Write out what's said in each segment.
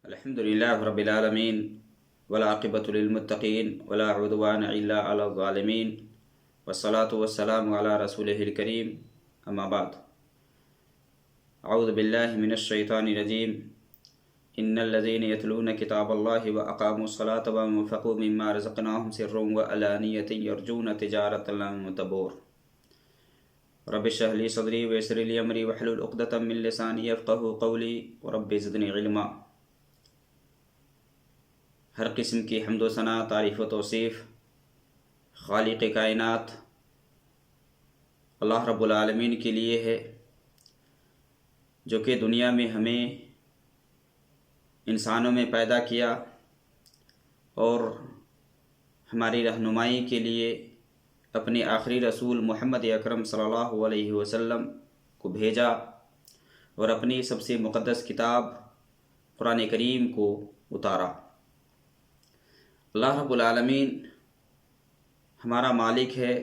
الحمد لله رب العالمين والعاقبة للمتقين ولا عدوان إلا على الظالمين والصلاة والسلام على رسوله الكريم أما بعد أعوذ بالله من الشيطان الرجيم إن الذين يتلون كتاب الله وأقاموا الصلاة وأنفقوا مما رزقناهم سرا وعلانية يرجون تجارة لن تبور رب اشرح لي صدري ويسر لي أمري واحلل عقدة من لساني يفقهوا قولي ورب زدني علما۔ ہر قسم کی حمد و ثنا، تعریف و توصیف خالق کائنات اللہ رب العالمین کے لیے ہے، جو کہ دنیا میں ہمیں انسانوں میں پیدا کیا اور ہماری رہنمائی کے لیے اپنے آخری رسول محمد اکرم صلی اللہ علیہ وسلم کو بھیجا اور اپنی سب سے مقدس کتاب قرآن کریم کو اتارا۔ اللہ رب العالمین ہمارا مالک ہے،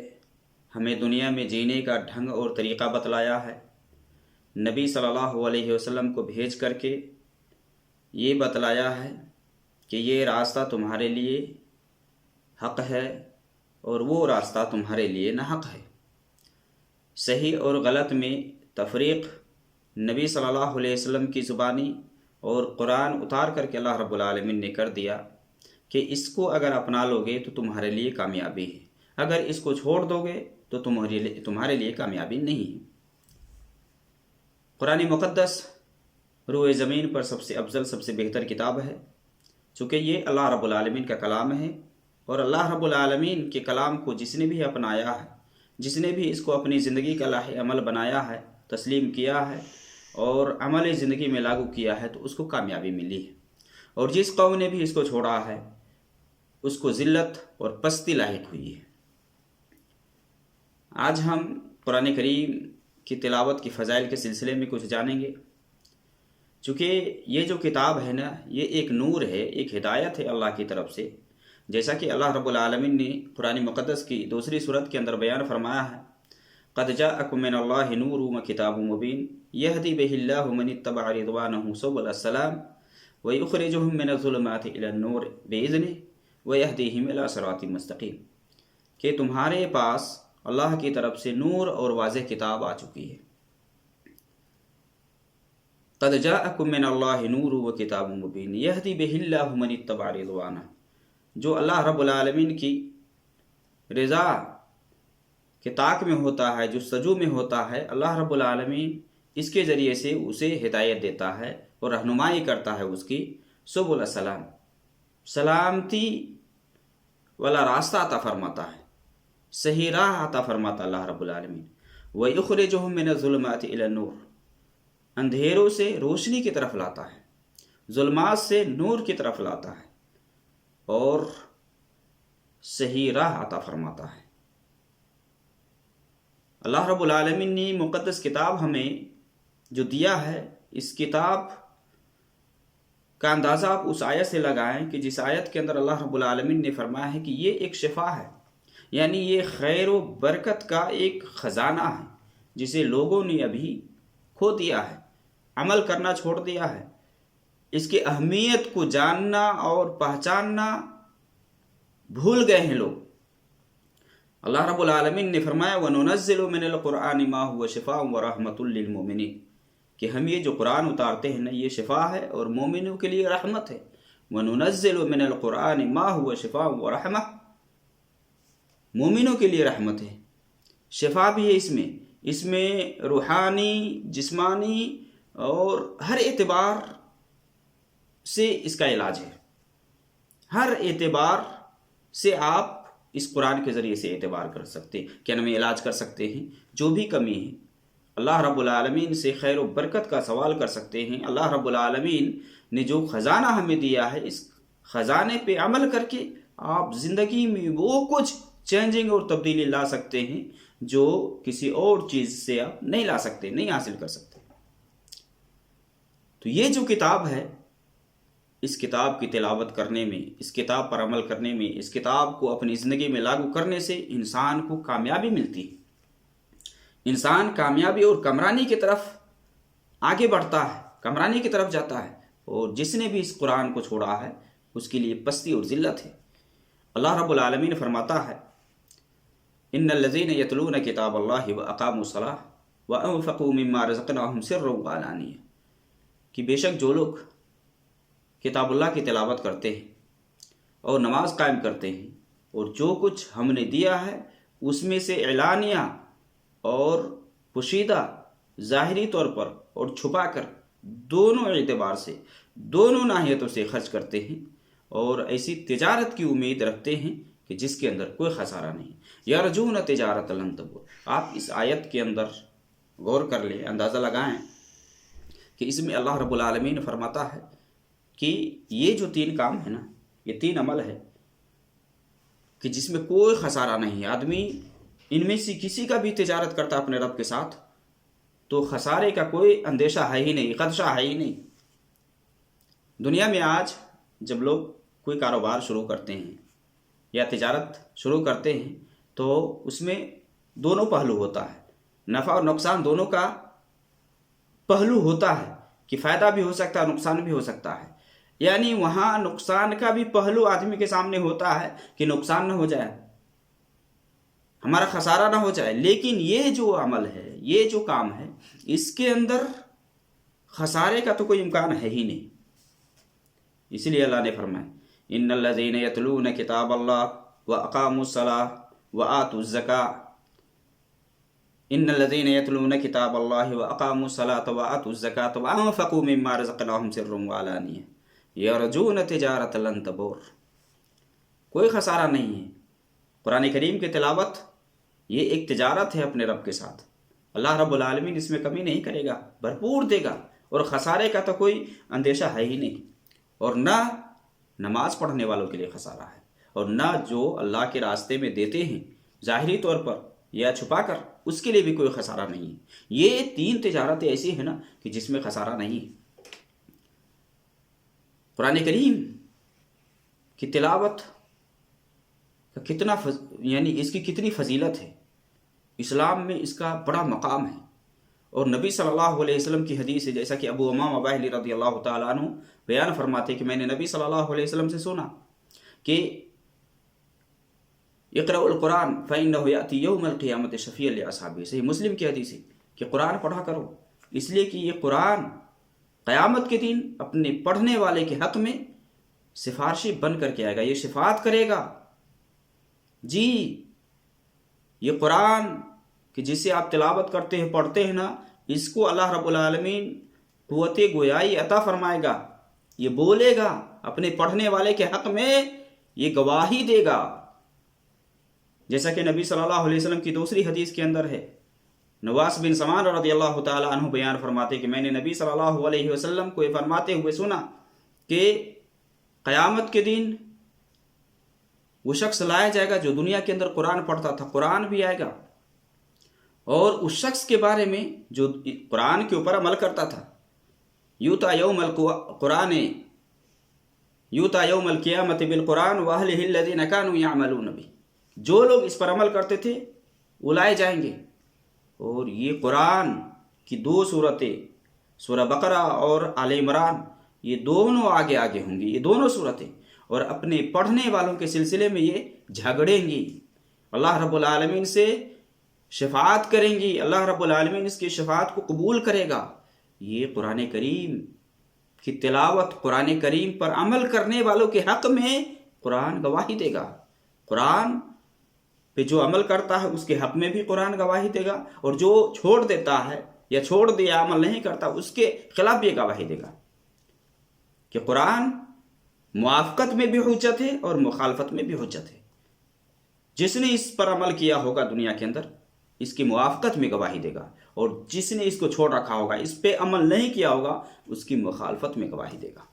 ہمیں دنیا میں جینے کا ڈھنگ اور طریقہ بتلایا ہے، نبی صلی اللہ علیہ وسلم کو بھیج کر کے یہ بتلایا ہے کہ یہ راستہ تمہارے لیے حق ہے اور وہ راستہ تمہارے لیے ناحق ہے۔ صحیح اور غلط میں تفریق نبی صلی اللہ علیہ وسلم کی زبانی اور قرآن اتار کر کے اللہ رب العالمین نے کر دیا کہ اس کو اگر اپنا لو گے تو تمہارے لیے کامیابی ہے، اگر اس کو چھوڑ دو گے تو تمہارے لیے کامیابی نہیں ہے۔ قرآن مقدس روئے زمین پر سب سے افضل، سب سے بہتر کتاب ہے، چونکہ یہ اللہ رب العالمین کا کلام ہے، اور اللہ رب العالمین کے کلام کو جس نے بھی اپنایا ہے، جس نے بھی اس کو اپنی زندگی کا لاہ عمل بنایا ہے، تسلیم کیا ہے اور عمل زندگی میں لاگو کیا ہے، تو اس کو کامیابی ملی ہے، اور جس قوم نے بھی اس کو چھوڑا ہے اس کو ذلت اور پستی لاحق ہوئی ہے۔ آج ہم قرآن کریم کی تلاوت کی فضائل کے سلسلے میں کچھ جانیں گے، چونکہ یہ جو کتاب ہے نا، یہ ایک نور ہے، ایک ہدایت ہے اللہ کی طرف سے، جیسا کہ اللہ رب العالمین نے قرآن مقدس کی دوسری سورت کے اندر بیان فرمایا ہے، قد جاءکم من اللہ نور وکتاب مبین یہدی بہ اللہ من اتبع رضوانہ سبل السلام ویخرجہم من الظلمات الی النور بإذنہ وَيَهْدِيهِمْ إِلَىٰ صِرَاطٍ مُسْتَقِيمٍ، کہ تمہارے پاس اللہ کی طرف سے نور اور واضح کتاب آ چکی ہے۔ قَدْ جَاءَكُم مِّنَ اللَّهِ نُورٌ وَكِتَابٌ مُّبِينٌ يَهْدِي بِهِ اللَّهُ مَنِ اتَّبَعَ رِضْوَانَهُ، جو اللہ رب العالمین کی رضا کے طاق میں ہوتا ہے، جو سجو میں ہوتا ہے، اللہ رب العالمین اس کے ذریعے سے اسے ہدایت دیتا ہے اور رہنمائی کرتا ہے، اس کی سبل السلام، سلامتی والا راستہ عطا فرماتا ہے، صحیح راہ عطا فرماتا اللہ رب العالمین۔ وَيُخْرِجُهُم مِّنَ الظُّلُمَاتِ إِلَى النُّورِ، اندھیروں سے روشنی کی طرف لاتا ہے، ظلمات سے نور کی طرف لاتا ہے اور صحیح راہ عطا فرماتا ہے۔ اللہ رب العالمین نے مقدس کتاب ہمیں جو دیا ہے، اس کتاب کا اندازہ آپ اس آیت سے لگائیں کہ جس آیت کے اندر اللہ رب العالمین نے فرمایا ہے کہ یہ ایک شفا ہے، یعنی یہ خیر و برکت کا ایک خزانہ ہے جسے لوگوں نے ابھی کھو دیا ہے، عمل کرنا چھوڑ دیا ہے، اس کی اہمیت کو جاننا اور پہچاننا بھول گئے ہیں لوگ۔ اللہ رب العالمین نے فرمایا وَنُنَزِّلُ مِنَ الْقُرْآنِ مَا هُوَ شِفَاءٌ وَرَحْمَةٌ لِّلْمُؤْمِنِينَ، کہ ہم یہ جو قرآن اتارتے ہیں نا، یہ شفا ہے اور مومنوں کے لیے رحمت ہے۔ وَنُنَزِّلُ مِنَ الْقُرْآنِ مَا هُوَ شِفَاءٌ وَرَحْمَةٌ، مومنوں کے لیے رحمت ہے، شفا بھی ہے اس میں روحانی، جسمانی اور ہر اعتبار سے اس کا علاج ہے، ہر اعتبار سے آپ اس قرآن کے ذریعے سے اعتبار کر سکتے ہیں، کیا نام علاج کر سکتے ہیں، جو بھی کمی ہے اللہ رب العالمین سے خیر و برکت کا سوال کر سکتے ہیں۔ اللہ رب العالمین نے جو خزانہ ہمیں دیا ہے، اس خزانے پہ عمل کر کے آپ زندگی میں وہ کچھ چینجنگ اور تبدیلی لا سکتے ہیں جو کسی اور چیز سے آپ نہیں لا سکتے، نہیں حاصل کر سکتے۔ تو یہ جو کتاب ہے، اس کتاب کی تلاوت کرنے میں، اس کتاب پر عمل کرنے میں، اس کتاب کو اپنی زندگی میں لاگو کرنے سے انسان کو کامیابی ملتی ہے، انسان کامیابی اور کامرانی کی طرف آگے بڑھتا ہے، کامرانی کی طرف جاتا ہے، اور جس نے بھی اس قرآن کو چھوڑا ہے اس کے لیے پستی اور ذلت ہے۔ اللہ رب العالمین فرماتا ہے ان الذین یتلون کتاب اللہ واقاموا الصلاۃ وانفقوا مما رزقناہم سرا وعلانیہ، کہ بے شک جو لوگ کتاب اللہ کی تلاوت کرتے ہیں اور نماز قائم کرتے ہیں اور جو کچھ ہم نے دیا ہے اس میں سے اعلانیہ اور پوشیدہ، ظاہری طور پر اور چھپا کر، دونوں اعتبار سے، دونوں ناحیتوں سے خرچ کرتے ہیں، اور ایسی تجارت کی امید رکھتے ہیں کہ جس کے اندر کوئی خسارہ نہیں۔ یرجون تجارت لن تبور۔ آپ اس آیت کے اندر غور کر لیں، اندازہ لگائیں کہ اس میں اللہ رب العالمین فرماتا ہے کہ یہ جو 3 کام ہے نا، یہ 3 عمل ہے کہ جس میں کوئی خسارہ نہیں ہے۔ آدمی ان میں سے کسی کا بھی تجارت کرتا اپنے رب کے ساتھ تو خسارے کا کوئی اندیشہ ہے ہی نہیں، خدشہ ہے ہی نہیں۔ دنیا میں آج جب لوگ کوئی کاروبار شروع کرتے ہیں یا تجارت شروع کرتے ہیں تو اس میں دونوں پہلو ہوتا ہے، نفع اور نقصان دونوں کا پہلو ہوتا ہے کہ فائدہ بھی ہو سکتا ہے، نقصان بھی ہو سکتا ہے۔ یعنی وہاں نقصان کا بھی پہلو آدمی کے سامنے ہوتا ہے کہ نقصان نہ ہو جائے، ہمارا خسارہ نہ ہو جائے۔ لیکن یہ جو عمل ہے، یہ جو کام ہے، اس کے اندر خسارے کا تو کوئی امکان ہے ہی نہیں۔ اس لیے اللہ نے فرمایا ان الذین یتلون کتاب اللہ واقاموا الصلاۃ وآتوا الزکاۃ، ان الذین یتلون کتاب اللہ واقاموا الصلاۃ وآتوا الزکاۃ وانفقوا مما رزقناہم سرا وعلانیہ یرجون تجارۃ لن تبور۔ کوئی خسارہ نہیں ہے۔ قرآن کریم کی تلاوت یہ ایک تجارت ہے اپنے رب کے ساتھ۔ اللہ رب العالمین اس میں کمی نہیں کرے گا، بھرپور دے گا، اور خسارے کا تو کوئی اندیشہ ہے ہی نہیں۔ اور نہ نماز پڑھنے والوں کے لیے خسارہ ہے، اور نہ جو اللہ کے راستے میں دیتے ہیں ظاہری طور پر یا چھپا کر، اس کے لیے بھی کوئی خسارہ نہیں ہے۔ یہ 3 تجارتیں ایسی ہیں نا کہ جس میں خسارہ نہیں ہے۔ قرآن کریم کی تلاوت کا کتنا یعنی اس کی کتنی فضیلت ہے، اسلام میں اس کا بڑا مقام ہے۔ اور نبی صلی اللہ علیہ وسلم کی حدیث ہے، جیسا کہ ابو امامہ باہلی رضی اللہ تعالیٰ عنہ بیان فرماتے کہ میں نے نبی صلی اللہ علیہ وسلم سے سنا کہ اقرأوا القرآن فإنه يأتي يوم القیامة شفیعا لأصحابہ۔ صحیح مسلم کی حدیث ہے کہ قرآن پڑھا کرو، اس لیے کہ یہ قرآن قیامت کے دن اپنے پڑھنے والے کے حق میں سفارشی بن کر کے آئے گا، یہ شفاعت کرے گا۔ جی، یہ قرآن کہ جسے آپ تلاوت کرتے ہیں، پڑھتے ہیں نا، اس کو اللہ رب العالمین قوت گویائی عطا فرمائے گا، یہ بولے گا اپنے پڑھنے والے کے حق میں، یہ گواہی دے گا۔ جیسا کہ نبی صلی اللہ علیہ وسلم کی دوسری حدیث کے اندر ہے، نواس بن سمان رضی اللہ تعالی عنہ بیان فرماتے کہ میں نے نبی صلی اللہ علیہ وسلم کو یہ فرماتے ہوئے سنا کہ قیامت کے دن وہ شخص لایا جائے گا جو دنیا کے اندر قرآن پڑھتا تھا، قرآن بھی آئے گا، اور اس شخص کے بارے میں جو قرآن کے اوپر عمل کرتا تھا، یوتا یوم القرآن یوتا یوم القیامت بالقرآن واہلہ الذین کانوا یعملون بہ، جو لوگ اس پر عمل کرتے تھے وہ لائے جائیں گے۔ اور یہ قرآن کی 2 صورتیں، سورہ بقرہ اور آل عمران، یہ دونوں آگے آگے ہوں گی، یہ دونوں صورتیں، اور اپنے پڑھنے والوں کے سلسلے میں یہ جھگڑیں گی، اللہ رب العالمین سے شفاعت کریں گی، اللہ رب العالمین اس کی شفاعت کو قبول کرے گا۔ یہ قرآن کریم کی تلاوت، قرآن کریم پر عمل کرنے والوں کے حق میں قرآن گواہی دے گا۔ قرآن پہ جو عمل کرتا ہے اس کے حق میں بھی قرآن گواہی دے گا، اور جو چھوڑ دیتا ہے یا چھوڑ دیا عمل نہیں کرتا اس کے خلاف بھی گواہی دے گا کہ قرآن موافقت میں بھی حجت ہے اور مخالفت میں بھی حجت ہے۔ جس نے اس پر عمل کیا ہوگا دنیا کے اندر، اس کی موافقت میں گواہی دے گا، اور جس نے اس کو چھوڑ رکھا ہوگا، اس پہ عمل نہیں کیا ہوگا، اس کی مخالفت میں گواہی دے گا۔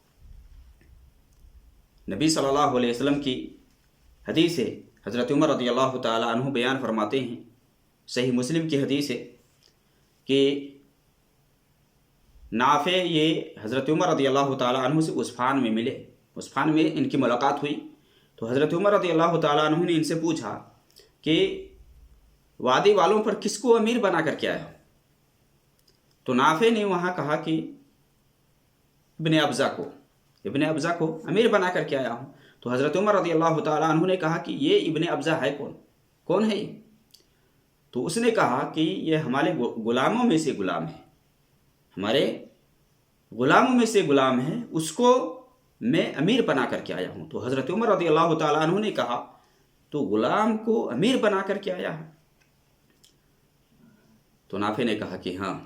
نبی صلی اللہ علیہ وسلم کی حدیث ہے، حضرت عمر رضی اللہ تعالی عنہ بیان فرماتے ہیں، صحیح مسلم کی حدیث ہے کہ نافع یہ حضرت عمر رضی اللہ تعالی عنہ سے عصفان میں ملے، عصفان میں ان کی ملاقات ہوئی، تو حضرت عمر رضی اللہ تعالی عنہ نے ان سے پوچھا کہ وادی والوں پر کس کو امیر بنا کر کے آیا؟ تو نافع نے وہاں کہا کہ ابن ابزا کو امیر بنا کر کے آیا ہوں. تو حضرت عمر رضی اللہ تعالیٰ عنہ نے کہا کہ یہ ابن ابزا ہے کون ہے یہ؟ تو اس نے کہا کہ یہ ہمارے غلاموں میں سے غلام ہے، ہمارے غلاموں میں سے غلام ہے، اس کو میں امیر بنا کر کے آیا ہوں. تو حضرت عمر رضی اللہ تعالیٰ عنہ نے کہا تو غلام کو امیر بنا کر کے آیا ہے؟ تو نافع نے کہا کہ ہاں،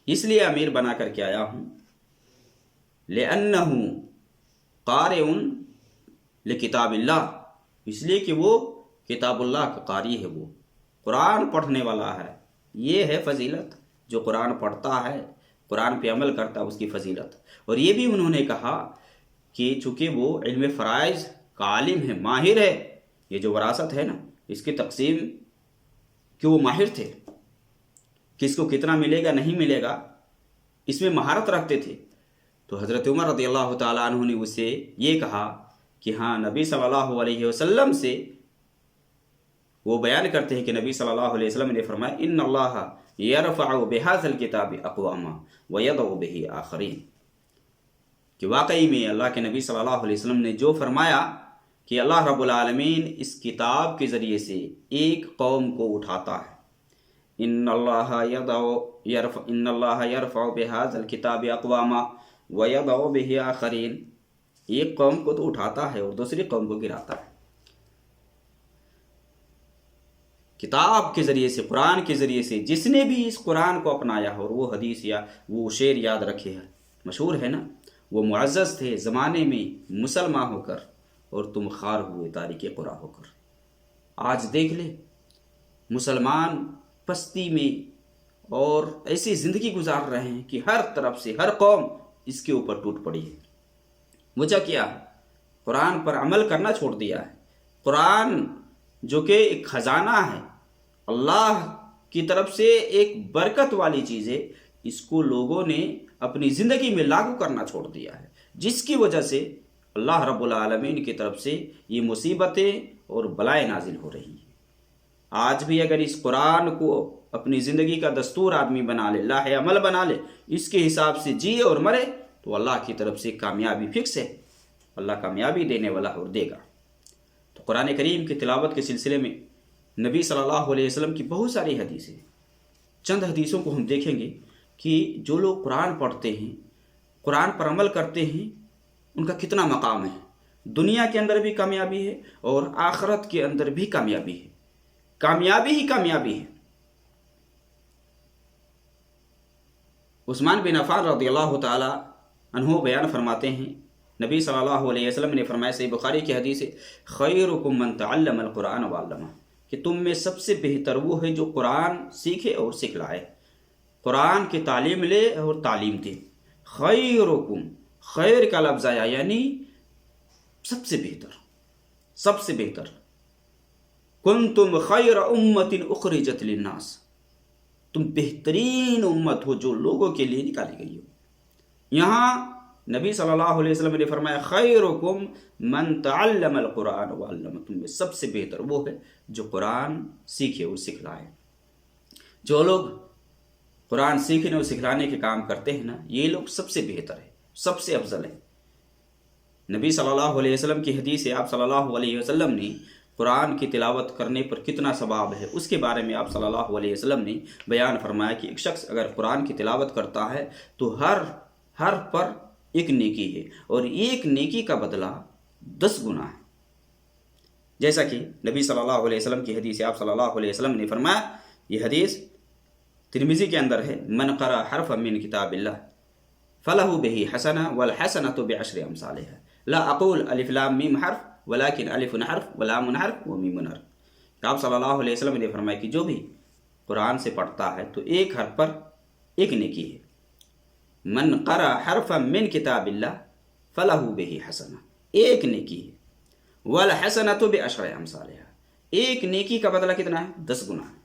اس لیے امیر بنا کر کے آیا ہوں لِأَنَّهُ قَارِئٌ لِكِتَابِ اللَّهِ، اس لیے کہ وہ کتاب اللہ کا قاری ہے، وہ قرآن پڑھنے والا ہے. یہ ہے فضیلت، جو قرآن پڑھتا ہے، قرآن پہ عمل کرتا ہے، اس کی فضیلت. اور یہ بھی انہوں نے کہا کہ چونکہ وہ علم فرائض کا عالم ہے، ماہر ہے، یہ جو وراثت ہے نا، اس کی تقسیم کہ وہ ماہر تھے، کس کو کتنا ملے گا نہیں ملے گا اس میں مہارت رکھتے تھے. تو حضرت عمر رضی اللہ تعالیٰ عنہ نے اسے یہ کہا کہ ہاں، نبی صلی اللہ علیہ وسلم سے وہ بیان کرتے ہیں کہ نبی صلی اللہ علیہ وسلم نے فرمایا ان اللہ یرفع بہذا الکتاب اقواما ویضع بہ آخرین، کہ واقعی میں اللہ کے نبی صلی اللہ علیہ وسلم نے جو فرمایا کہ اللہ رب العالمین اس کتاب کے ذریعے سے ایک قوم کو اٹھاتا ہے. ان اللہ یرفع بہذا الکتاب اقواما ویضع بہ آخرین، ایک قوم کو تو اٹھاتا ہے اور دوسری قوم کو گراتا ہے. کتاب کے ذریعے سے، قرآن کے ذریعے سے جس نے بھی اس قرآن کو اپنایا اور وہ حدیث یا وہ شعر یاد رکھے ہے، مشہور ہے نا، وہ معزز تھے زمانے میں مسلمان ہو کر اور تم خوار ہوئے تاریک قرآن ہو کر. آج دیکھ لے مسلمان پستی میں اور ایسی زندگی گزار رہے ہیں کہ ہر طرف سے ہر قوم اس کے اوپر ٹوٹ پڑی ہے. وجہ کیا ہے؟ قرآن پر عمل کرنا چھوڑ دیا ہے. قرآن جو کہ ایک خزانہ ہے، اللہ کی طرف سے ایک برکت والی چیز ہے، اس کو لوگوں نے اپنی زندگی میں لاگو کرنا چھوڑ دیا ہے، جس کی وجہ سے اللہ رب العالمین کی طرف سے یہ مصیبتیں اور بلائیں نازل ہو رہی ہیں. آج بھی اگر اس قرآن کو اپنی زندگی کا دستور آدمی بنا لے، لاہ عمل بنا لے، اس کے حساب سے جیے اور مرے، تو اللہ کی طرف سے کامیابی فکس ہے. اللہ کامیابی دینے والا اور دے گا. تو قرآن کریم کی تلاوت کے سلسلے میں نبی صلی اللہ علیہ وسلم کی بہت ساری حدیثیں، چند حدیثوں کو ہم دیکھیں گے کہ جو لوگ قرآن پڑھتے ہیں، قرآن پر عمل کرتے ہیں، ان کا کتنا مقام ہے. دنیا کے اندر بھی کامیابی ہے اور آخرت کے اندر بھی کامیابی ہے. کامیابی ہی کامیابی ہے. عثمان بن عفان رضی اللہ تعالی عنہ بیان فرماتے ہیں، نبی صلی اللہ علیہ وسلم نے فرمایا، صحیح بخاری کی حدیث ہے، خیرکم من تعلم القرآن وعلمہ، کہ تم میں سب سے بہتر وہ ہے جو قرآن سیکھے اور سکھلائے، قرآن کی تعلیم لے اور تعلیم دے. خیرکم، خیر کا لفظ آیا یعنی سب سے بہتر، سب سے بہتر. کنتم خیر امت اخرجت للناس، تم بہترین امت ہو جو لوگوں کے لیے نکالی گئی ہو. یہاں نبی صلی اللہ علیہ وسلم نے فرمایا خیرکم من تعلم القرآن وعلمہ، تم میں سب سے بہتر وہ ہے جو قرآن سیکھے اور سکھلائے. جو لوگ قرآن سیکھنے اور سکھلانے کے کام کرتے ہیں نا، یہ لوگ سب سے بہتر ہے، سب سے افضل ہے. نبی صلی اللہ علیہ وسلم کی حدیث ہے، آپ صلی اللہ علیہ وسلم نے قرآن کی تلاوت کرنے پر کتنا ثواب ہے اس کے بارے میں آپ صلی اللہ علیہ وسلم نے بیان فرمایا کہ ایک شخص اگر قرآن کی تلاوت کرتا ہے تو ہر پر ایک نیکی ہے، اور ایک نیکی کا بدلہ 10 گنا ہے. جیسا کہ نبی صلی اللہ علیہ وسلم کی حدیث ہے، آپ صلی اللہ علیہ وسلم نے فرمایا، یہ حدیث ترمذی کے اندر ہے، من قرأ حرفا من کتاب اللہ فلہ بہ حسنہ والحسنۃ بعشر امثالها لا اقول الف لام میم حرف ولكن الف حرف ولام حرف ومیم حرف. آپ صلی اللہ علیہ وسلم نے فرمایا کہ جو بھی قرآن سے پڑھتا ہے تو ایک حرف پر ایک نیکی ہے. من قرأ حرفا من کتاب اللہ فلہ بہ حسنہ، ایک نیکی ہے. والحسنۃ بعشر امثالها، ایک نیکی کا بدلہ کتنا ہے؟ 10 گنا ہے.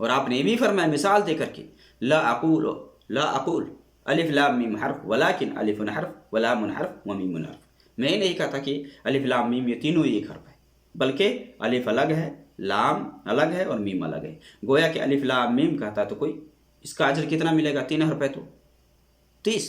اور آپ نے یہ بھی فرمایا مثال دے کر کے، لا اقول الف لام میم حرف ولكن الف حرف ولام حرف ومیم حرف. میں نہیں کہتا کہ الف لام میم یہ تینوں ایک حرف ہے، بلکہ الف الگ ہے، لام الگ ہے اور میم الگ ہے. گویا کہ الف لام میم کہتا تو کوئی اس کا اجر کتنا ملے گا؟ 3 حرف ہے تو 30.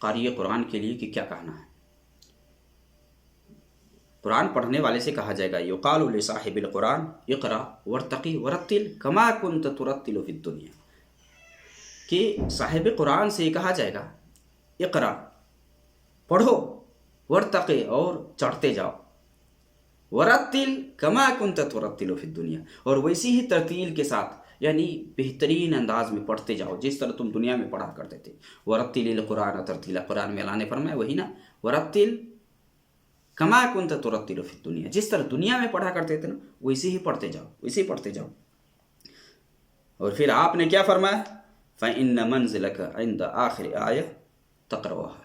قاری قرآن کے لیے کہ کیا کہنا ہے۔ قرآن پڑھنے والے سے کہا جائے گا یقال لصاحب القرآن اقرا ورتقی ورتل کما کنت ترتل فی الدنیا، کہ صاحب قرآن سے یہ کہا جائے گا اقرا پڑھو، ورتقی اور چڑھتے جاؤ، ورتل کما کنت ترتل فی الدنیا اور ویسی ہی ترتیل کے ساتھ یعنی بہترین انداز میں پڑھتے جاؤ جس طرح تم دنیا میں پڑھا کرتے تھے۔ ورتل القرآن ترتیلا، قرآن میں اللہ نے فرمایا وہی نا، ورتل کما کنت ترتل فی الدنیا، جس طرح دنیا میں پڑھا کرتے تھے نا ویسے ہی پڑھتے جاؤ، ویسے ہی پڑھتے جاؤ۔ اور پھر آپ نے کیا فرمایا؟ فَإِنَّ مَنزِلَكَ عِنْدَ آخِرِ آیَةٍ تَقْرَؤُهَا،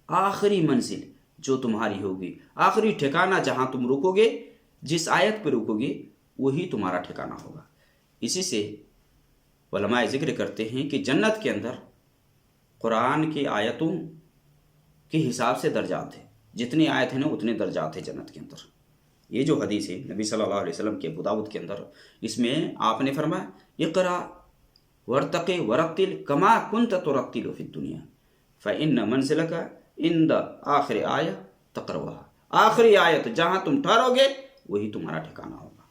آخری منزل جو تمہاری ہوگی، آخری ٹھکانہ جہاں تم رکو گے، جس آیت پہ رکو گے وہی تمہارا ٹھکانہ ہوگا۔ اسی سے علماء ذکر کرتے ہیں کہ جنت کے اندر قرآن کی آیتوں کے حساب سے درجات ہیں، جتنی آیت ہیں نا اتنے درجات ہیں جنت کے اندر۔ یہ جو حدیث ہے نبی صلی اللہ علیہ وسلم کے ابو داؤد کے اندر، اس میں آپ نے فرمایا اقرا ورتقی ورتل کما کنت ترتل فی الدنیا فإن منزلك عند آخر آیہ تقرؤها، آخری آیت جہاں تم ٹھہرو گے وہی تمہارا ٹھکانہ ہوگا۔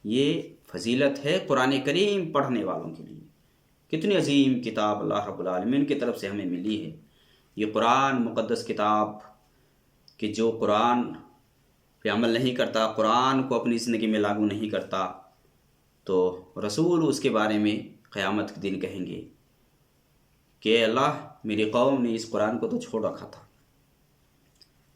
یہ فضیلت ہے قرآن کریم پڑھنے والوں کے لیے۔ کتنی عظیم کتاب اللہ رب العالمین کی طرف سے ہمیں ملی ہے یہ قرآن مقدس کتاب، کہ جو قرآن پہ عمل نہیں کرتا، قرآن کو اپنی زندگی میں لاگو نہیں کرتا، تو رسول اس کے بارے میں قیامت کے دن کہیں گے کہ اللہ میری قوم نے اس قرآن کو تو چھوڑ رکھا تھا،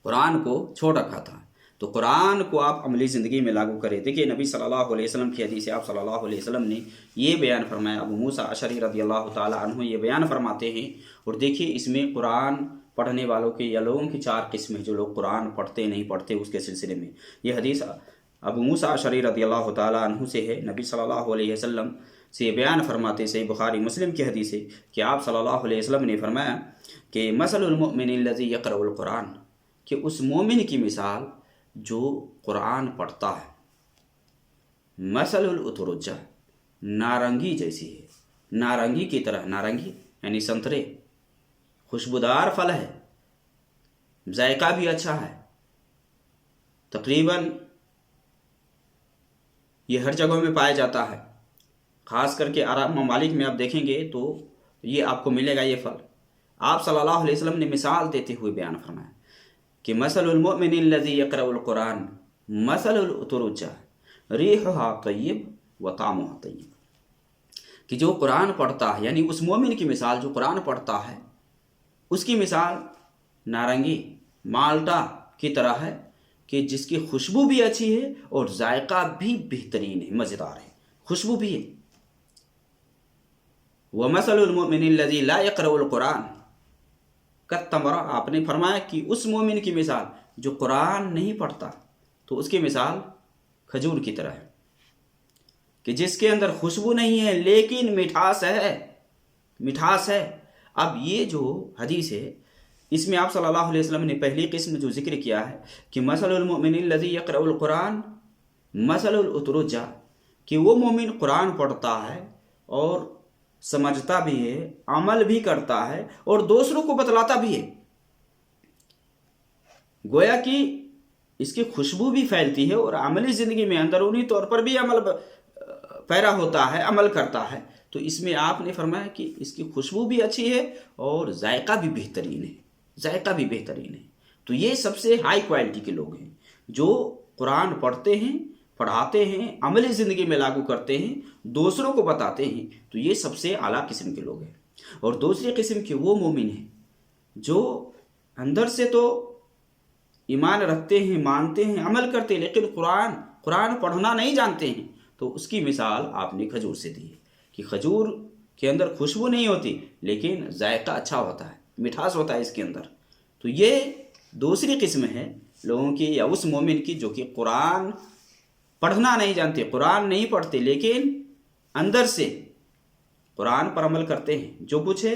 قرآن کو چھوڑ رکھا تھا۔ تو قرآن کو آپ عملی زندگی میں لاگو کریں۔ دیکھیے نبی صلی اللہ علیہ وسلم کی حدیث ہے، آپ صلی اللہ علیہ وسلم نے یہ بیان فرمایا، ابو موسیٰ اشعری رضی اللہ تعالی عنہ یہ بیان فرماتے ہیں۔ اور دیکھیے اس میں قرآن پڑھنے والوں کے یا لوگوں کی چار قسمیں، جو لوگ قرآن پڑھتے نہیں پڑھتے اس کے سلسلے میں۔ یہ حدیث ابو موسیٰ اشعری رضی اللہ تعالی عنہ سے ہے، نبی صلی اللہ علیہ وسلم سے یہ بیان فرماتے، صحیح بخاری مسلم کی حدیث ہے کہ آپ صلی اللہ علیہ وسلم نے فرمایا کہ مثل المؤمن الذی یقرأ القرآن، کہ اس مومن کی مثال جو قرآن پڑھتا ہے، مثل الاترجہ، نارنگی جیسی ہے، نارنگی کی طرح، نارنگی یعنی سنترے، خوشبودار پھل ہے، ذائقہ بھی اچھا ہے، تقریباً یہ ہر جگہوں میں پایا جاتا ہے، خاص کر کے عرب ممالک میں آپ دیکھیں گے تو یہ آپ کو ملے گا یہ پھل۔ آپ صلی اللہ علیہ وسلم نے مثال دیتے ہوئے بیان فرمایا کہ مثل المؤمن الذی یقرأ القرآن مثل الاترجہ ریحها طیب وطعمها طیب، کہ جو قرآن پڑھتا ہے یعنی اس مومن کی مثال جو قرآن پڑھتا ہے، اس کی مثال نارنگی، مالٹا کی طرح ہے کہ جس کی خوشبو بھی اچھی ہے اور ذائقہ بھی بہترین ہے، مزیدار ہے، خوشبو بھی ہے۔ وَمَثَلُ الْمُؤْمِنِ الَّذِي لَا يَقْرَأُ الْقُرْآنَ كَالتَّمْرَةِ، آپ نے فرمایا کہ اس مومن کی مثال جو قرآن نہیں پڑھتا تو اس کی مثال کھجور کی طرح ہے، کہ جس کے اندر خوشبو نہیں ہے لیکن مٹھاس ہے، مٹھاس ہے۔ اب یہ جو حدیث ہے اس میں آپ صلی اللہ علیہ وسلم نے پہلی قسم جو ذکر کیا ہے کہ مثل المؤمن الذی یقرأ القرآن مثل الاترجہ، کہ وہ مومن قرآن پڑھتا ہے اور سمجھتا بھی ہے، عمل بھی کرتا ہے اور دوسروں کو بتلاتا بھی ہے، گویا کہ اس کی خوشبو بھی پھیلتی ہے اور عملی زندگی میں اندرونی طور پر بھی عمل پیرا ہوتا ہے، عمل کرتا ہے۔ تو اس میں آپ نے فرمایا کہ اس کی خوشبو بھی اچھی ہے اور ذائقہ بھی بہترین ہے، ذائقہ بھی بہترین ہے۔ تو یہ سب سے ہائی کوالٹی کے لوگ ہیں جو قرآن پڑھتے ہیں، پڑھاتے ہیں، عملی زندگی میں لاگو کرتے ہیں، دوسروں کو بتاتے ہیں، تو یہ سب سے اعلیٰ قسم کے لوگ ہیں۔ اور دوسری قسم کے وہ مومن ہیں جو اندر سے تو ایمان رکھتے ہیں، مانتے ہیں، عمل کرتے ہیں، لیکن قرآن پڑھنا نہیں جانتے ہیں، تو اس کی مثال آپ نے کھجور سے دی ہے کہ کھجور کے اندر خوشبو نہیں ہوتی لیکن ذائقہ اچھا ہوتا ہے، مٹھاس ہوتا ہے اس کے اندر۔ تو یہ دوسری قسم ہے لوگوں کی یا اس مومن کی جو کہ قرآن پڑھنا نہیں جانتے، قرآن نہیں پڑھتے لیکن اندر سے قرآن پر عمل کرتے ہیں، جو کچھ ہے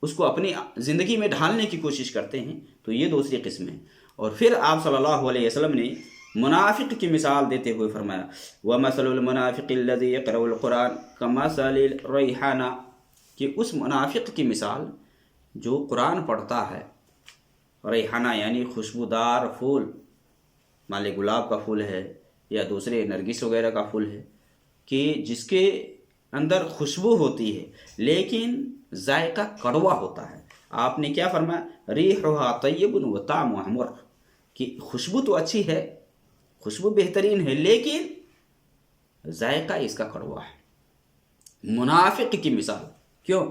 اس کو اپنی زندگی میں ڈھالنے کی کوشش کرتے ہیں، تو یہ دوسری قسم ہے۔ اور پھر آپ صلی اللہ علیہ وسلم نے منافق کی مثال دیتے ہوئے فرمایا وَمَثَلُ الْمُنَافِقِ الَّذِي يَقْرَأُ الْقُرْآنَ كَمَثَلِ الرَّيْحَانَةِ، کہ اس منافق کی مثال جو قرآن پڑھتا ہے، ریحانہ یعنی خوشبودار پھول، مان لے گلاب کا پھول ہے یا دوسرے نرگس وغیرہ کا پھول ہے، کہ جس کے اندر خوشبو ہوتی ہے لیکن ذائقہ کڑوا ہوتا ہے. آپ نے کیا فرمایا؟ ریحھا طیب و طعمھا مر، کہ خوشبو تو اچھی ہے، خوشبو بہترین ہے، لیکن ذائقہ اس کا کڑوا ہے. منافق کی مثال. کیوں؟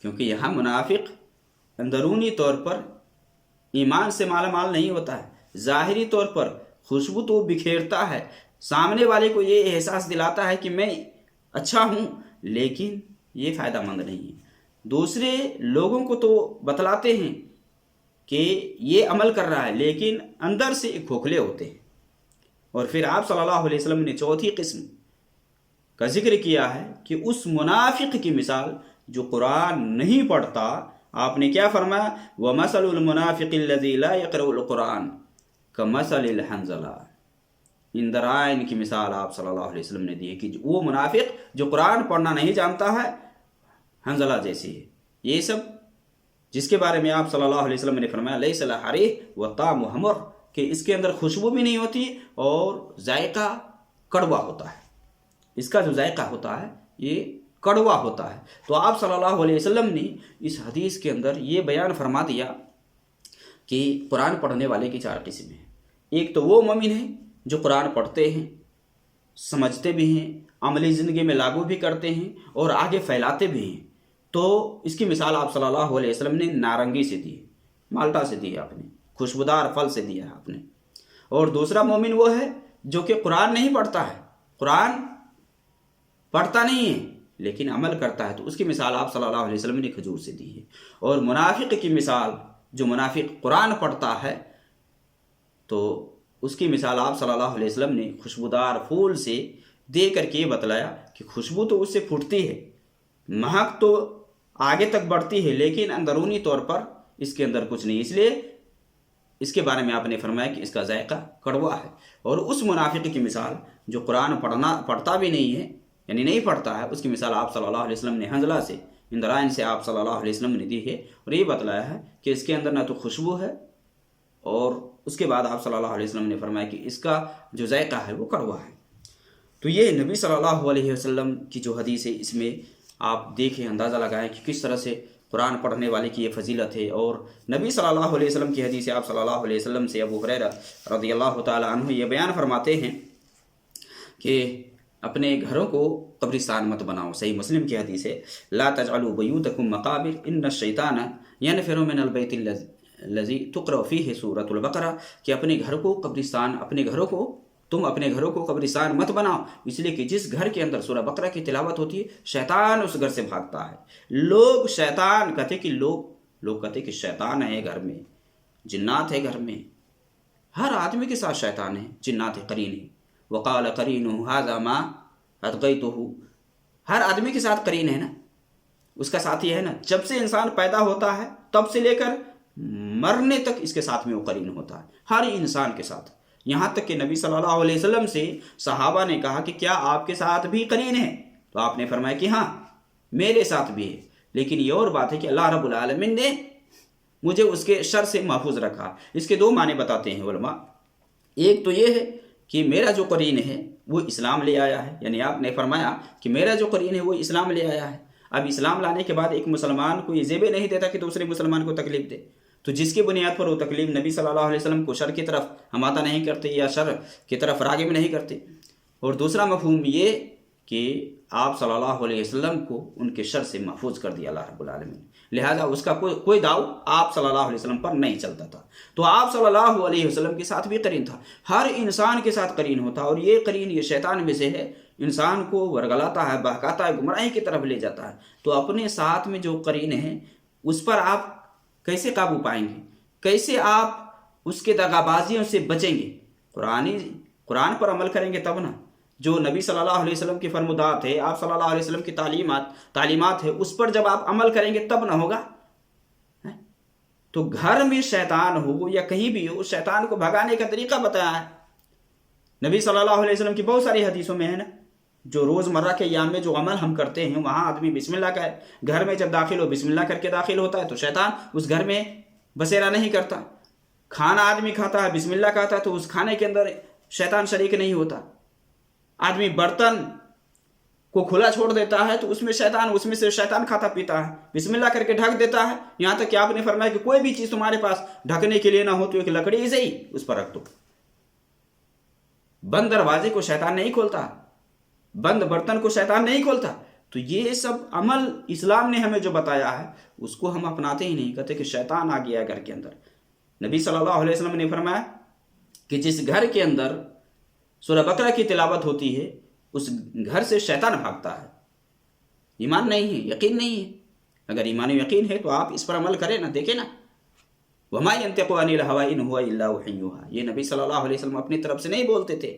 کیونکہ یہاں منافق اندرونی طور پر ایمان سے مالا مال نہیں ہوتا ہے، ظاہری طور پر خوشبو تو بکھیرتا ہے، سامنے والے کو یہ احساس دلاتا ہے کہ میں اچھا ہوں، لیکن یہ فائدہ مند نہیں ہے. دوسرے لوگوں کو تو بتلاتے ہیں کہ یہ عمل کر رہا ہے، لیکن اندر سے کھوکھلے ہوتے ہیں. اور پھر آپ صلی اللہ علیہ وسلم نے چوتھی قسم کا ذکر کیا ہے کہ اس منافق کی مثال جو قرآن نہیں پڑھتا. آپ نے کیا فرمایا؟ وَمَثَلُ الْمُنَافِقِ الَّذِي لَا يَقْرَؤُ الْقُرْآنَ كَمَثَلِ الْحَنْظَلَةِ. اندرائن کی مثال آپ صلی اللہ علیہ وسلم نے دی ہے کہ وہ منافق جو قرآن پڑھنا نہیں جانتا ہے، حنظلہ جیسی ہے. یہ سب جس کے بارے میں آپ صلی اللہ علیہ وسلم نے فرمایا لَيْسَ لَهُ رِيحٌ وَطَعْمُهُ مُرٌّ، کہ اس کے اندر خوشبو بھی نہیں ہوتی اور ذائقہ کڑوا ہوتا ہے. اس کا جو ذائقہ ہوتا ہے یہ کڑوا ہوتا ہے. تو آپ صلی اللہ علیہ وسلم نے اس حدیث کے اندر یہ بیان فرما دیا کہ قرآن پڑھنے والے کی 4 قسمیں ہیں. ایک تو وہ مومن ہیں جو قرآن پڑھتے ہیں، سمجھتے بھی ہیں، عملی زندگی میں لاگو بھی کرتے ہیں اور آگے پھیلاتے بھی ہیں. تو اس کی مثال آپ صلی اللہ علیہ وسلم نے نارنگی سے دی، مالٹا سے دی، آپ نے خوشبودار پھل سے دیا آپ نے. اور دوسرا مومن وہ ہے جو کہ قرآن نہیں پڑھتا ہے، قرآن پڑھتا نہیں ہے لیکن عمل کرتا ہے، تو اس کی مثال آپ صلی اللہ علیہ وسلم نے کھجور سے دی ہے. اور منافق کی مثال، جو منافق قرآن پڑھتا ہے تو اس کی مثال آپ صلی اللہ علیہ وسلم نے خوشبودار پھول سے دے کر کے یہ بتلایا کہ خوشبو تو اس سے پھوٹتی ہے، مہک تو آگے تک بڑھتی ہے، لیکن اندرونی طور پر اس کے اندر کچھ نہیں. اس لیے اس کے بارے میں آپ نے فرمایا کہ اس کا ذائقہ کڑوا ہے. اور اس منافق کی مثال جو قرآن پڑھتا بھی نہیں ہے، یعنی نہیں پڑھتا ہے، اس کی مثال آپ صلی اللہ علیہ وسلم نے حنظلہ سے، اندرائن سے آپ صلی اللہ علیہ وسلم نے دی ہے. اور یہ بتلایا ہے کہ اس کے اندر نہ تو خوشبو ہے، اور اس کے بعد آپ صلی اللہ علیہ وسلم نے فرمایا کہ اس کا جو ذائقہ ہے وہ کڑوا ہے. تو یہ نبی صلی اللہ علیہ وسلم کی جو حدیث ہے، اس میں آپ دیکھیں، اندازہ لگائیں کہ کس طرح سے قرآن پڑھنے والے کی یہ فضیلت ہے. اور نبی صلی اللہ علیہ وسلم کی حدیث آپ صلی اللہ علیہ وسلم سے ابو ہریرہ رضی اللہ تعالی عنہ یہ بیان فرماتے ہیں کہ اپنے گھروں کو قبرستان مت بناؤ. صحیح مسلم کی حدیث ہے، لا تجعلوا بیوتکم مقابر ان الشیطان ینفر من البیت الذی تقرأ فیہ سورۃ البقرہ، کہ اپنے گھر کو قبرستان، تم اپنے گھروں کو قبرستان مت بناؤ، اس لیے کہ جس گھر کے اندر سورہ بقرہ کی تلاوت ہوتی ہے شیطان اس گھر سے بھاگتا ہے. لوگ کہتے کہ شیطان ہے گھر میں، جنات ہے گھر میں. ہر آدمی کے ساتھ شیطان ہے، جنات ہے، قرین ہے. وقال قرینہ ھذا ما اطغیتہ، ہر آدمی کے ساتھ قرین ہے نا، اس کا ساتھی ہے نا. جب سے انسان پیدا ہوتا ہے تب سے لے کر مرنے تک اس کے ساتھ میں وہ قرین ہوتا ہے، ہر انسان کے ساتھ. یہاں تک کہ نبی صلی اللہ علیہ وسلم سے صحابہ نے کہا کہ کیا آپ کے ساتھ بھی قرین ہے؟ تو آپ نے فرمایا کہ ہاں میرے ساتھ بھی ہے، لیکن یہ اور بات ہے کہ اللہ رب العالمین نے مجھے اس کے شر سے محفوظ رکھا. اس کے 2 معنی بتاتے ہیں علماء. ایک تو یہ ہے کہ میرا جو قرین ہے وہ اسلام لے آیا ہے، یعنی آپ نے فرمایا کہ میرا جو قرین ہے وہ اسلام لے آیا ہے. اب اسلام لانے کے بعد ایک مسلمان کو یہ زیبے نہیں دیتا کہ دوسرے مسلمان کو تکلیف دے، تو جس کی بنیاد پر وہ تکلیف نبی صلی اللہ علیہ وسلم کو شر کی طرف ہماتا نہیں کرتے یا شر کی طرف راغب نہیں کرتے. اور دوسرا مفہوم یہ کہ آپ صلی اللہ علیہ وسلم کو ان کے شر سے محفوظ کر دیا اللہ رب العالمین، لہذا اس کا کوئی داؤ آپ صلی اللہ علیہ وسلم پر نہیں چلتا تھا. تو آپ صلی اللہ علیہ وسلم کے ساتھ بھی قرین تھا، ہر انسان کے ساتھ قرین ہوتا. اور یہ قرین یہ شیطان میں سے ہے، انسان کو ورگلاتا ہے، بہکاتا ہے، گمراہی کی طرف لے جاتا ہے. تو اپنے ساتھ میں جو قرین ہے اس پر آپ کیسے قابو پائیں گے؟ کیسے آپ اس کے دغابازیوں سے بچیں گے؟ قرآن پر عمل کریں گے تب نا. جو نبی صلی اللہ علیہ وسلم کی فرمودات ہے، آپ صلی اللہ علیہ وسلم کی تعلیمات ہے، اس پر جب آپ عمل کریں گے تب نہ ہوگا. تو گھر میں شیطان ہو یا کہیں بھی ہو، شیطان کو بھگانے کا طریقہ بتایا ہے نبی صلی اللہ علیہ وسلم کی بہت ساری حدیثوں میں ہے نا. جو روزمرہ کے ایام میں جو عمل ہم کرتے ہیں وہاں آدمی بسم اللہ کا گھر میں جب داخل ہو بسم اللہ کر کے داخل ہوتا ہے تو شیطان اس گھر میں بسیرا نہیں کرتا. کھانا آدمی کھاتا ہے بسم اللہ کھاتا ہے تو اس کھانے کے اندر شیطان شریک نہیں ہوتا. آدمی برتن کو کھلا چھوڑ دیتا ہے تو اس میں سے شیطان کھاتا پیتا ہے. بسم اللہ کر کے ڈھک دیتا ہے. یہاں تک کہ آپ نے فرمایا کہ کوئی بھی چیز تمہارے پاس ڈھکنے کے لیے نہ ہو تو ایک لکڑی سے ہی اس پر رکھ دو. بند دروازے کو شیطان نہیں کھولتا، بند برتن کو شیطان نہیں کھولتا. تو یہ سب عمل اسلام نے ہمیں جو بتایا ہے اس کو ہم اپناتے ہی نہیں. کہتے کہ شیطان آ گیا گھر کے اندر. نبی صلی اللہ علیہ وسلم نے فرمایا کہ جس گھر کے اندر سورہ بقرہ کی تلاوت ہوتی ہے اس گھر سے شیطان بھاگتا ہے. ایمان نہیں ہے، یقین نہیں ہے. اگر ایمان و یقین ہے تو آپ اس پر عمل کریں نا، دیکھیں نا. وما ينطق عن الهوى ان هو الا وحي يوحى. یہ نبی صلی اللہ علیہ وسلم اپنی طرف سے نہیں بولتے تھے،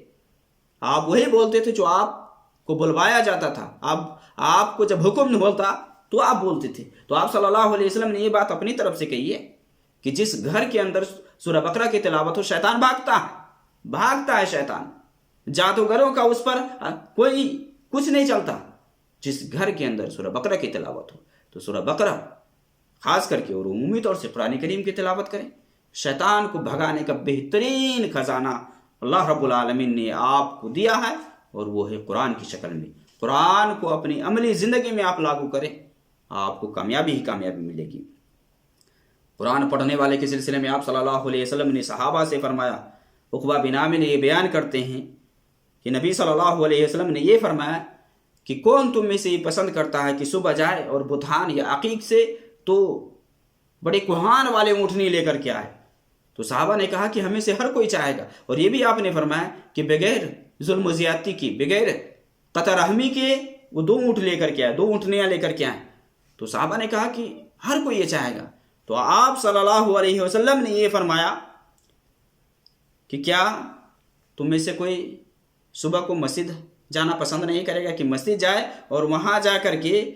آپ وہی بولتے تھے جو آپ کو بلوایا جاتا تھا. آپ کو جب حکم نہیں بولتا تو آپ بولتے تھے. تو آپ صلی اللہ علیہ وسلم نے یہ بات اپنی طرف سے کہی ہے کہ جس گھر کے اندر سورہ بقرہ کی تلاوت ہو شیطان بھاگتا ہے شیطان. جادوگروں کا اس پر کوئی کچھ نہیں چلتا. جس گھر کے اندر سورہ بقرہ کی تلاوت ہو تو سورہ بقرہ خاص کر کے اور عمومی طور سے قرآن کریم کی تلاوت کریں. شیطان کو بھگانے کا بہترین خزانہ اللہ رب العالمین نے آپ کو دیا ہے اور وہ ہے قرآن کی شکل میں. قرآن کو اپنی عملی زندگی میں آپ لاگو کریں، آپ کو کامیابی ہی کامیابی ملے گی. قرآن پڑھنے والے کے سلسلے میں آپ صلی اللہ علیہ وسلم نے صحابہ سے فرمایا. عقبہ بن عامر یہ بیان کرتے ہیں کہ نبی صلی اللہ علیہ وسلم نے یہ فرمایا کہ کون تم میں سے یہ پسند کرتا ہے کہ صبح جائے اور بطحان یا عقیق سے تو بڑے کوہان والے اونٹنی لے کر کے آئے. تو صحابہ نے کہا کہ ہمیں سے ہر کوئی چاہے گا. اور یہ بھی آپ نے فرمایا کہ بغیر ظلم و زیادتی کی، بغیر قطع رحمی کے وہ 2 اونٹ لے کر کے آئے، 2 اونٹنیاں لے کر کے آئے. تو صحابہ نے کہا کہ ہر کوئی یہ چاہے گا. تو آپ صلی اللہ علیہ وسلم نے یہ فرمایا کہ کیا تم میں سے کوئی صبح کو مسجد جانا پسند نہیں کرے گا کہ مسجد جائے اور وہاں جا کر کے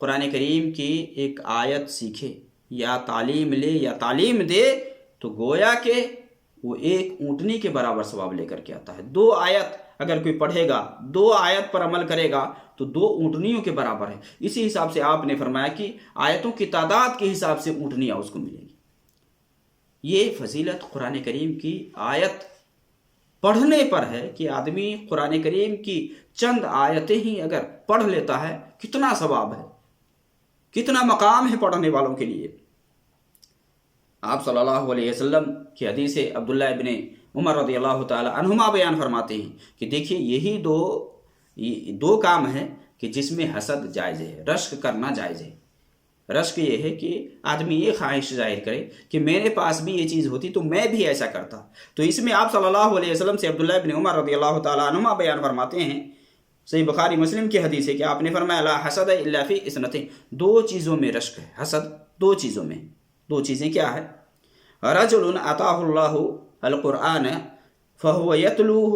قرآن کریم کی ایک آیت سیکھے یا تعلیم لے یا تعلیم دے تو گویا کہ وہ ایک اونٹنی کے برابر ثواب لے کر کے آتا ہے. 2 آیت اگر کوئی پڑھے گا، 2 آیت پر عمل کرے گا تو 2 اونٹنیوں کے برابر ہے. اسی حساب سے آپ نے فرمایا کہ آیتوں کی تعداد کے حساب سے اونٹنیاں اس کو ملیں گی. یہ فضیلت قرآن کریم کی آیت پڑھنے پر ہے کہ آدمی قرآن کریم کی چند آیتیں ہی اگر پڑھ لیتا ہے کتنا ثواب ہے، کتنا مقام ہے پڑھنے والوں کے لیے. آپ صلی اللہ علیہ وسلم کی حدیث عبداللہ ابن عمر رضی اللہ تعالی عنہما بیان فرماتے ہیں کہ دیکھیے یہی دو کام ہیں کہ جس میں حسد جائز ہے، رشک کرنا جائز ہے. رشک یہ ہے کہ آدمی یہ خواہش ظاہر کرے کہ میرے پاس بھی یہ چیز ہوتی تو میں بھی ایسا کرتا. تو اس میں آپ صلی اللہ علیہ وسلم سے عبداللہ ابن عمر رضی اللہ تعالی عنہما بیان فرماتے ہیں، صحیح بخاری مسلم کی حدیث ہے کہ آپ نے فرمایا لا حسد الا فی اثنتین. 2 چیزوں میں رشک ہے، حسد 2 چیزوں میں. 2 چیزیں کیا ہے؟ رجل اتاہ اللہ القرآن فہو یتلوہ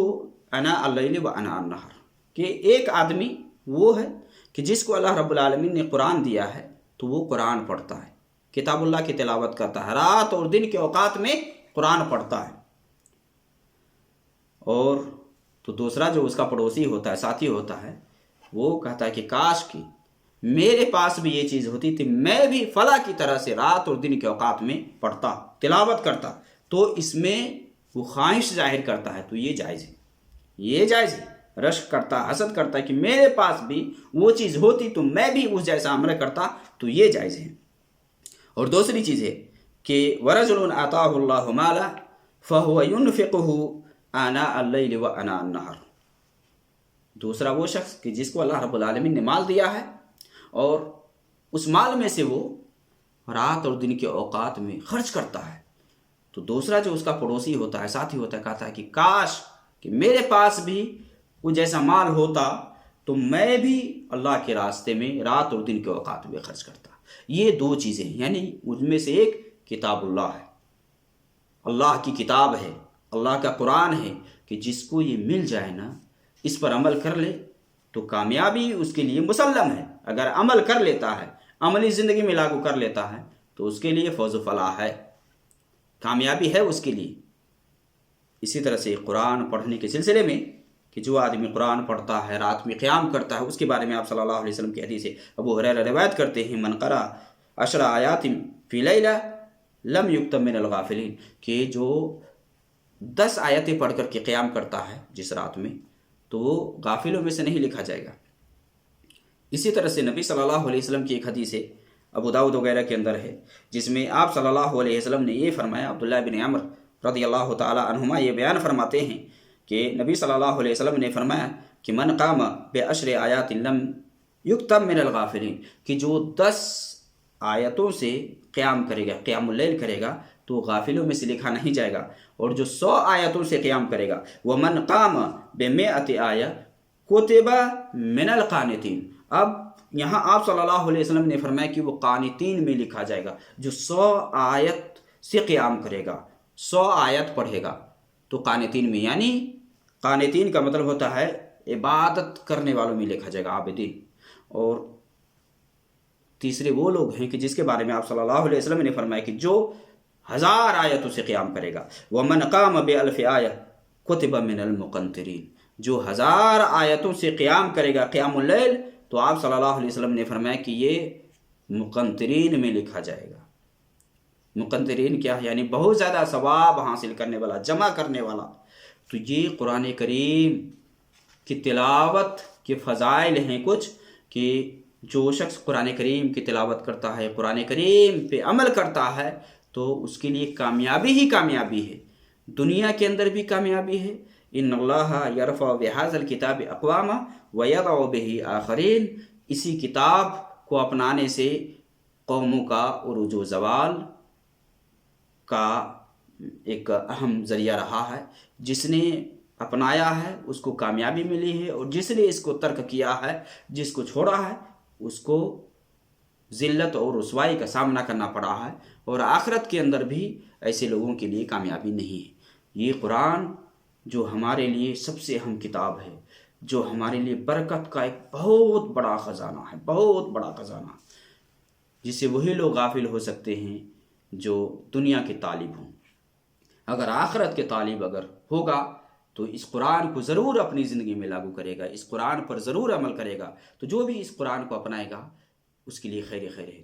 اناء اللیل واناء النہار. کہ ایک آدمی وہ ہے کہ جس کو اللہ رب العالمین نے قرآن دیا ہے تو وہ قرآن پڑھتا ہے، کتاب اللہ کی تلاوت کرتا ہے، رات اور دن کے اوقات میں قرآن پڑھتا ہے. اور تو دوسرا جو اس کا پڑوسی ہوتا ہے، ساتھی ہوتا ہے، وہ کہتا ہے کہ کاش کی میرے پاس بھی یہ چیز ہوتی تھی، میں بھی فلاں کی طرح سے رات اور دن کے اوقات میں پڑھتا، تلاوت کرتا. تو اس میں وہ خواہش ظاہر کرتا ہے تو یہ جائز ہے، یہ جائز ہے. رشک کرتا، حسد کرتا ہے کہ میرے پاس بھی وہ چیز ہوتی تو میں بھی اس جیسا عمل کرتا، تو یہ جائز ہے. اور دوسری چیز ہے کہ ورجل آتاہ اللہ مالا فہو ینفقہ آناء اللیل واناء النہار. دوسرا وہ شخص کہ جس کو اللہ رب العالمین نے مال دیا ہے اور اس مال میں سے وہ رات اور دن کے اوقات میں خرچ کرتا ہے. تو دوسرا جو اس کا پڑوسی ہوتا ہے، ساتھی ہوتا ہے، کہتا ہے کہ کاش کہ میرے پاس بھی وہ جیسا مال ہوتا تو میں بھی اللہ کے راستے میں رات اور دن کے اوقات میں خرچ کرتا. یہ 2 چیزیں ہیں، یعنی ان میں سے ایک کتاب اللہ ہے، اللہ کی کتاب ہے، اللہ کا قرآن ہے کہ جس کو یہ مل جائے نا، اس پر عمل کر لے تو کامیابی اس کے لیے مسلم ہے. اگر عمل کر لیتا ہے، عملی زندگی میں لاگو کر لیتا ہے تو اس کے لیے فوز و فلاح ہے، کامیابی ہے اس کے لیے. اسی طرح سے قرآن پڑھنے کے سلسلے میں کہ جو آدمی قرآن پڑھتا ہے، رات میں قیام کرتا ہے، اس کے بارے میں آپ صلی اللہ علیہ وسلم کی حدیث ہے، ابو ہریرہ روایت کرتے ہیں، من قرأ 10 آیات فی لیلہ لم یکتب من الغافلین، کہ جو 10 آیتیں پڑھ کر کے قیام کرتا ہے جس رات میں، تو وہ غافلوں میں سے نہیں لکھا جائے گا۔ اسی طرح سے نبی صلی اللہ علیہ وسلم کی ایک حدیث ہے، ابو داؤد وغیرہ کے اندر ہے، جس میں آپ صلی اللہ علیہ وسلم نے یہ فرمایا، عبداللہ بن عمر رضی اللہ تعالی عنہما یہ بیان فرماتے ہیں کہ نبی صلی اللہ علیہ وسلم نے فرمایا کہ من قام بعشر آیات لم یکتب من الغافلین، کہ جو 10 آیتوں سے قیام کرے گا، قیام اللیل کرے گا، تو غافلوں میں سے لکھا نہیں جائے گا، اور جو 100 آیتوں سے قیام کرے گا، ومن قام ب100 آیہ کتب من القانتین، اب یہاں آپ صلی اللہ علیہ وسلم نے فرمایا کہ وہ قانتین میں لکھا جائے گا، جو 100 آیت سے قیام کرے گا، 100 آیت پڑھے گا، تو قانتین میں، یعنی قانتین کا مطلب ہوتا ہے عبادت کرنے والوں میں لکھا جائے گا، عابدین۔ اور تیسرے وہ لوگ ہیں کہ جس کے بارے میں آپ صلی اللہ علیہ وسلم نے فرمایا کہ جو 1000 آیتوں سے قیام کرے گا، وَمَنْ قَامَ بِأَلْفِ آیَةٍ كُتِبَ مِنَ الْمُقَنْتِرِينَ، جو 1000 آیتوں سے قیام کرے گا، قیام اللیل، تو آپ صلی اللہ علیہ وسلم نے فرمایا کہ یہ مقنطرین میں لکھا جائے گا۔ مقنطرین کیا ہے؟ یعنی بہت زیادہ ثواب حاصل کرنے والا، جمع کرنے والا۔ تو یہ قرآن کریم کی تلاوت کے فضائل ہیں کچھ، کہ جو شخص قرآن کریم کی تلاوت کرتا ہے، قرآن کریم پہ عمل کرتا ہے، تو اس کے لیے کامیابی ہی کامیابی ہے، دنیا کے اندر بھی کامیابی ہے۔ ان اللہ یرفع بہذا الکتاب اقواما ویضع بہ آخرین، اسی کتاب کو اپنانے سے قوموں کا عروج و زوال کا ایک اہم ذریعہ رہا ہے۔ جس نے اپنایا ہے اس کو کامیابی ملی ہے، اور جس نے اس کو ترک کیا ہے، جس کو چھوڑا ہے، اس کو ذلت اور رسوائی کا سامنا کرنا پڑا ہے، اور آخرت کے اندر بھی ایسے لوگوں کے لیے کامیابی نہیں ہے۔ یہ قرآن جو ہمارے لیے سب سے اہم کتاب ہے، جو ہمارے لیے برکت کا ایک بہت بڑا خزانہ ہے، بہت بڑا خزانہ، جس سے وہی لوگ غافل ہو سکتے ہیں جو دنیا کے طالب ہوں۔ اگر آخرت کے طالب اگر ہوگا تو اس قرآن کو ضرور اپنی زندگی میں لاگو کرے گا، اس قرآن پر ضرور عمل کرے گا، تو جو بھی اس قرآن کو اپنائے گا اس کے لیے خیر خیر ہے۔